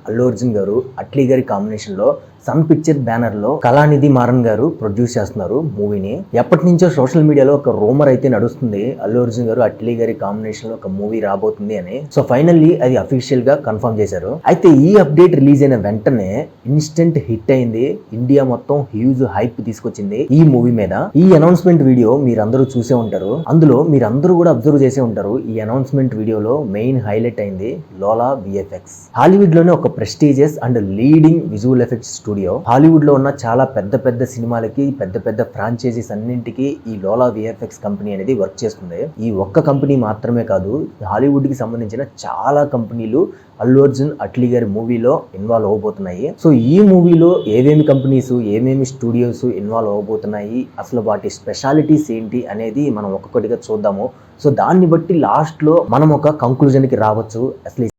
అల్లు అర్జున్ గారు అట్లీ గారి కాంబినేషన్ లో సన్ పిక్చర్ బ్యానర్ లో కళానిధి మారన్ గారు ప్రొడ్యూస్ చేస్తున్నారు మూవీని. ఎప్పటి నుంచో సోషల్ మీడియాలో ఒక రూమర్ అయితే నడుస్తుంది, అల్లు అర్జున్ గారు అట్లీ గారి కాంబినేషన్ లో ఒక మూవీ రాబోతుంది అని. సో ఫైనల్లీ అది అఫీషియల్ గా కన్ఫర్మ్ చేశారు. అయితే ఈ అప్డేట్ రిలీజ్ అయిన వెంటనే ఇన్స్టెంట్ హిట్ అయింది, ఇండియా మొత్తం హ్యూజ్ హైప్ తీసుకొచ్చింది ఈ మూవీ మీద. ఈ అనౌన్స్మెంట్ వీడియో మీరందరూ చూసే ఉంటారు, అందులో మీరందరూ కూడా అబ్జర్వ్ చేసే ఉంటారు. ఈ అనౌన్స్మెంట్ వీడియోలో మెయిన్ హైలైట్ అయింది లోలా విఎఫ్ఎక్స్. హాలీవుడ్ లోనే ఒక prestigious and leading visual effects studio. Hollywood లో ఉన్న చాలా పెద్ద పెద్ద సినిమాలకి, పెద్ద పెద్ద ఫ్రాంచైజీస్ అన్నింటికి ఈ లోలా విఎఫ్ఎక్స్ కంపెనీ అనేది వర్క్ చేస్తుంది. ఈ ఒక్క కంపెనీ మాత్రమే కాదు, హాలీవుడ్ కి సంబంధించిన చాలా కంపెనీలు అల్లు అర్జున్ అట్లీ గారి మూవీలో ఇన్వాల్వ్ అవబోతున్నాయి. సో ఈ మూవీలో ఏమేమి కంపెనీస్, ఏమేమి స్టూడియోస్ ఇన్వాల్వ్ అవబోతున్నాయి, అసలు వాటి స్పెషాలిటీస్ ఏంటి అనేది మనం ఒక్కొక్కటిగా చూద్దాము. సో దాన్ని బట్టి లాస్ట్ లో మనం ఒక కంక్లూజన్ కి రావచ్చు. అసలు